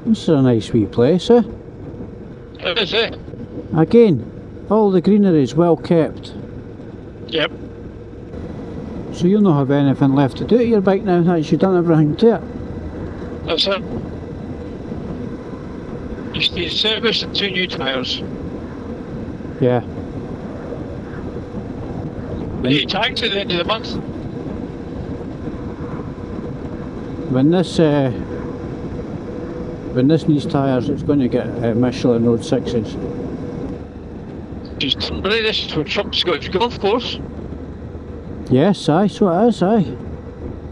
This is a nice wee place, eh? It is, eh? Again, all the greenery is well kept. Yep. So you'll not have anything left to do to your bike now, that you've done everything to it. That's it. Just need service and 2 new tyres. Yeah. We need tax at the end of the month. When this needs tyres, it's going to get Michelin Road 6s. Just Tunbury, this is for Trump Scottish Golf Course. Yes, aye, so it is, aye.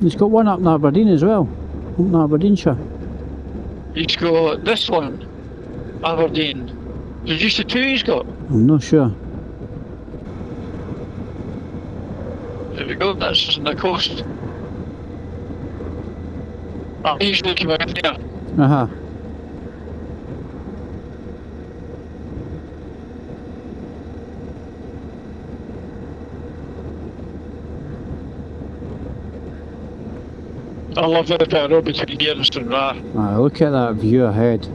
He's got one up in Aberdeen as well, up in Aberdeenshire. He's got this one, Aberdeen. Is it just the 2 he's got? I'm not sure. There we go, that's on the coast. He's looking out there. Uh-huh. I love the bit of road between here and Stranraer. Aye, look at that view ahead.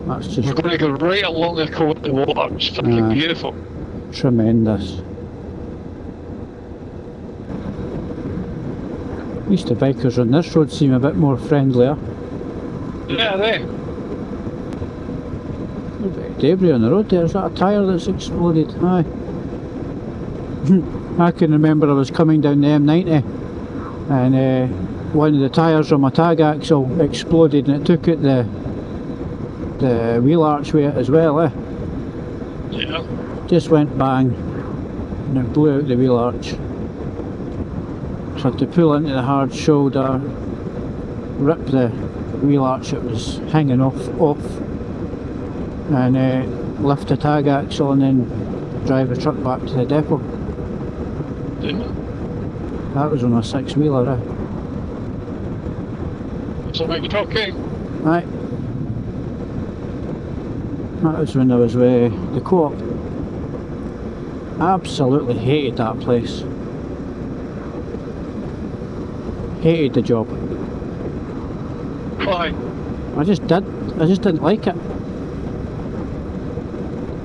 That's just We're going to go right along the coast of the water. It's fucking beautiful. tremendous. At least the bikers on this road seem a bit more friendlier. Yeah, they. A bit of debris on the road there. Is that a tyre that's exploded? Aye. I can remember I was coming down the M90 and one of the tyres on my tag axle exploded and it took out the wheel arch with it as well, eh? Yeah. Just went bang and it blew out the wheel arch. So I had to pull into the hard shoulder, rip the wheel arch that was hanging off and lift the tag axle and then drive the truck back to the depot. Yeah. That was on a 6-wheeler, eh? So make it okay. Right. That was when I was with the co-op. Absolutely hated that place. Hated the job. Why? I just didn't like it.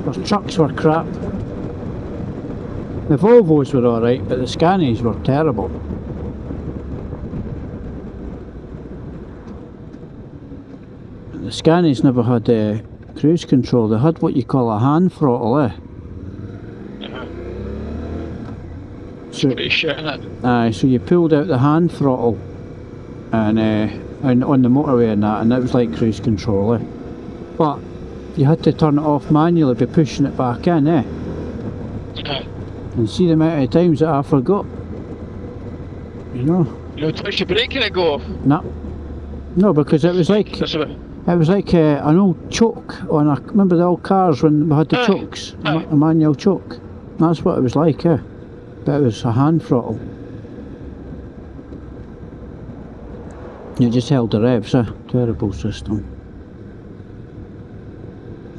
Those trucks were crap. The Volvos were alright, but the Scanies were terrible. The Scanies never had cruise control. They had what you call a hand throttle, eh? It's pretty shit, innit? Aye, so you pulled out the hand throttle and on the motorway and that was like cruise control, eh? But you had to turn it off manually by pushing it back in, eh? Yeah. And see the amount of times that I forgot. You know? You know, touch the brake and it go off. No. No, because it was like That's a bit. an old choke on a. Remember the old cars when we had the Aye. chokes? Aye. A manual choke. That's what it was like, eh? But it was a hand throttle. You just held the revs, eh? Terrible system.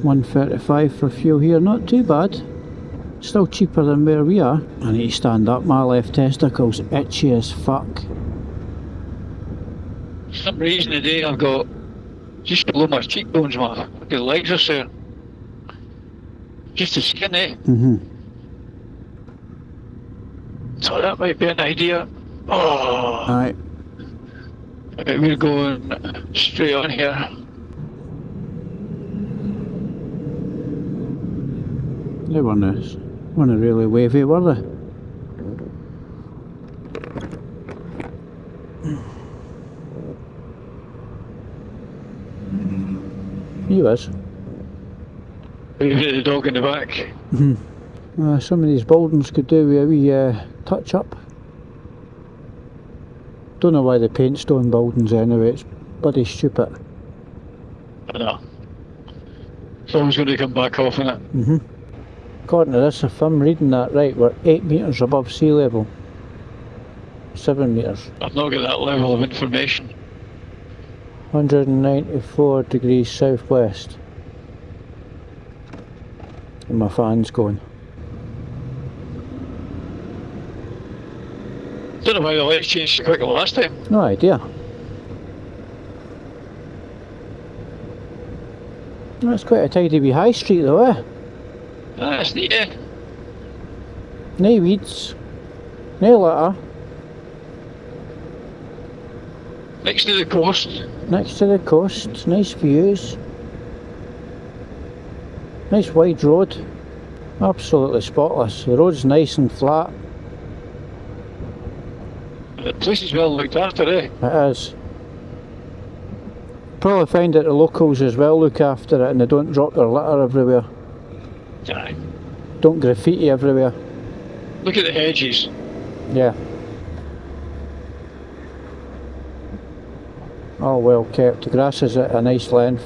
135 for fuel here, not too bad. Still cheaper than where we are. I need to stand up, my left testicle's itchy as fuck. For some reason today I've got just below my cheekbones, my fucking legs are sore. Just the skin, eh? So that might be an idea. Oh, Right. we're going straight on here. They weren't really wavy, were they? He was. The dog in the back. Some of these Baldens could do with a wee touch up. Don't know why they paint stone Baldens anyway, it's bloody stupid. I know. Someone's going to come back off in it. According to this, if I'm reading that right, we're 8 metres above sea level. 7 metres. I've not got that level of information. 194 degrees southwest. And my fan's going. Don't know why the lights changed so quick the last time. No idea. That's quite a tidy wee high street though, eh? That's neat, eh? No weeds, no litter, Next to the coast. next to the coast, nice views. Nice wide road, absolutely spotless. The road's nice and flat. The place is well looked after, eh? It is. Probably find that the locals as well look after it and they don't drop their litter everywhere. Aye. Don't graffiti everywhere. Look at the hedges. Yeah. All well kept. The grass is at a nice length.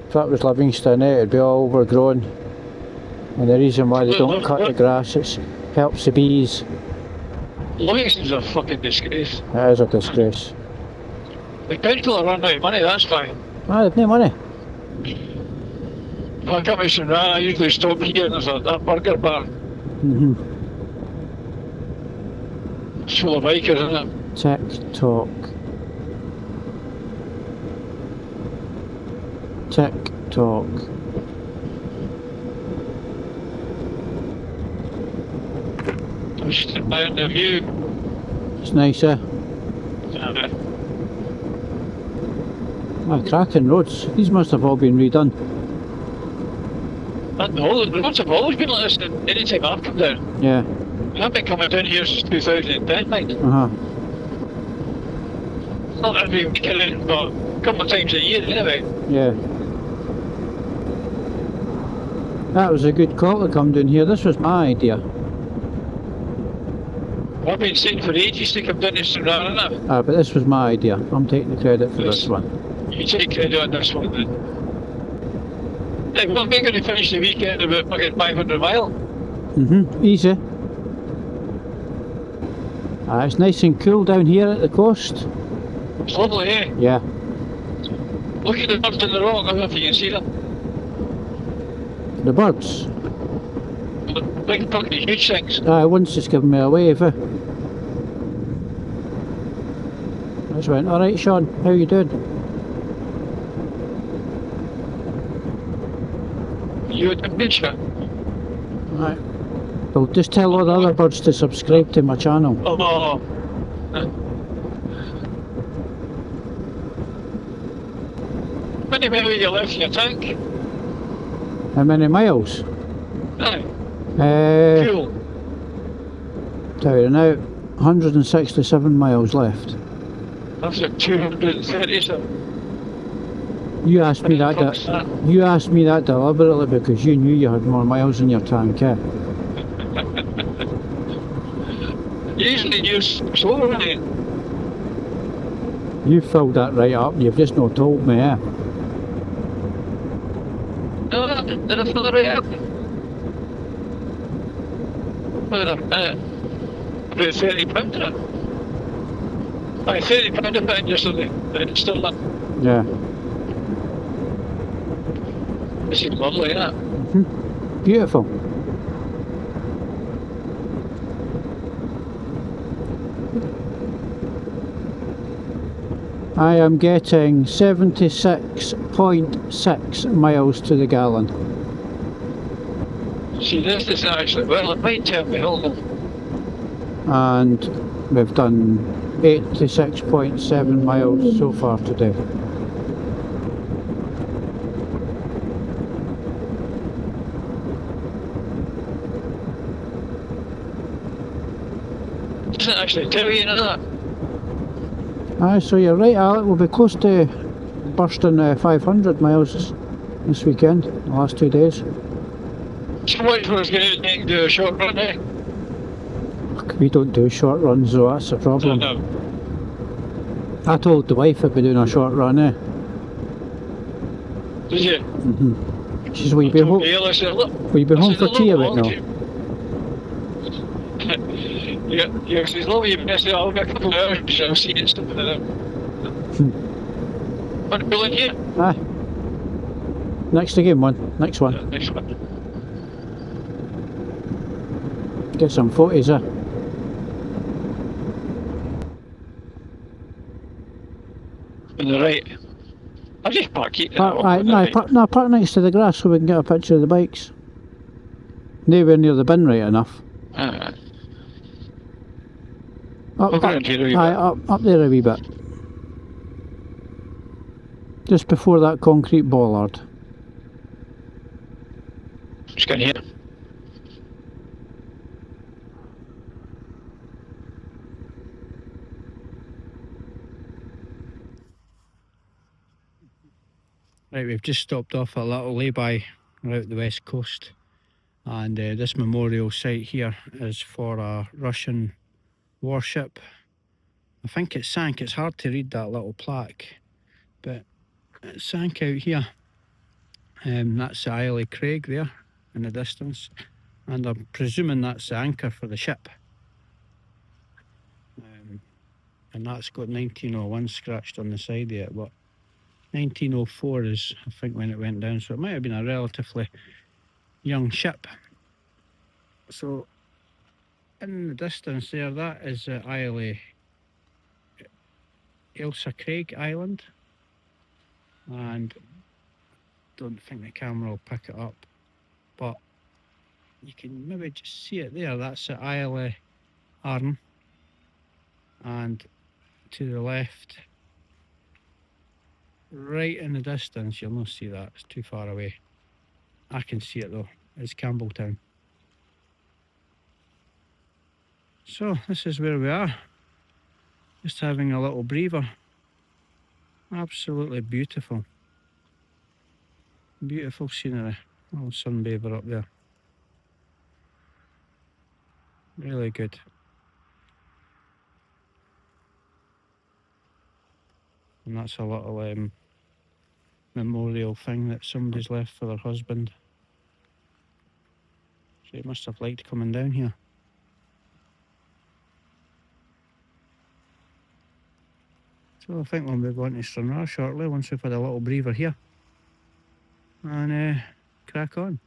If that was Livingston, it'd be all overgrown. And the reason why they don't cut the grass, it helps the bees. Livingston's a fucking disgrace. It is a disgrace. The council are running out of money, that's fine. Ah, they've no money. If I come to Stranraer, I usually stop here and there's a burger bar. It's full of bikers, isn't it? TikTok. TikTok. I'm sitting down the view. It's nice, eh? Ah, cracking roads. These must have all been redone. And the roads have always been like this any time I've come down. Yeah. I've been coming down here since 2010, mate. Not every weekend, but a couple of times a year anyway. Yeah. That was a good call to come down here. This was my idea. I've been saying for ages to come down to Stranraer, innit? Ah, but this was my idea. I'm taking the credit for this one. You take credit on this one then. Yeah, well, we're going to finish the weekend about fucking 500 mile. Easy. Ah, it's nice and cool down here at the coast. It's lovely, eh? Yeah. Look at the birds in the rock, I don't know if you can see them. The birds. The big fucking huge things. Ah, one's just giving me a wave, eh? I just went, alright Sean, how you doing? You had a picture. Right. Well, just tell all the other birds to subscribe to my channel. Oh. How many miles you left in your tank? How many miles? Aye. Cool. Cool. Tell you now, 167 miles left. That's a 237. You asked me that. You asked me that deliberately because you knew you had more miles in your tank, eh? You usually use solar in it. You filled that right up. You've just not told me, eh? No, did I fill it right up? Wait a minute. About £30 in it. Aye, £30 a pound yesterday. It's still up. Yeah. This is lovely, isn't it? Beautiful. I am getting 76.6 miles to the gallon. See, this is actually, well, it might tell me, hold on. And we've done 86.7 miles so far today. Doesn't actually tell you that. Aye, so you're right, Alec, we'll be close to bursting 500 miles this weekend, the last 2 days. So much for us getting out and do a short run, eh? We don't do short runs though, that's the problem. No. I told the wife I'd be doing a short run, eh? Did you? She says, will you be home, I said, look. will you be home for tea a bit now? Yeah, because as long as you miss it, I'll get a couple of hours, I'll see it stuff like that. Want to pull in here? Aye. Next again one, next one. Next one. Get some photos, eh? On the right. I'll just park it. Park next to the grass so we can get a picture of the bikes. Nowhere near the bin right enough. Alright. Up, We'll go around here a wee bit. up there a wee bit. Just before that concrete bollard. Just get here. Right, we've just stopped off a little lay-by out the west coast, and this memorial site here is for a Russian warship. I think it sank. It's hard to read that little plaque, but it sank out here. That's the Isle of Craig there in the distance, and I'm presuming that's the anchor for the ship. And that's got 1901 scratched on the side of it, but 1904 is, I think, when it went down, so it might have been a relatively young ship. So in the distance there, that is the Isle of Ayrshire Craig Island, and don't think the camera will pick it up, but you can maybe just see it there. That's the Isle of Arran, and to the left, right in the distance, you'll not see that, it's too far away. I can see it though, it's Campbelltown. So this is where we are, just having a little breather. Absolutely beautiful. Beautiful scenery. Little sunbather up there. Really good. And that's a little memorial thing that somebody's left for their husband. So he must have liked coming down here. So I think we'll move on to Stranraer shortly once we've had a little breather here. And crack on.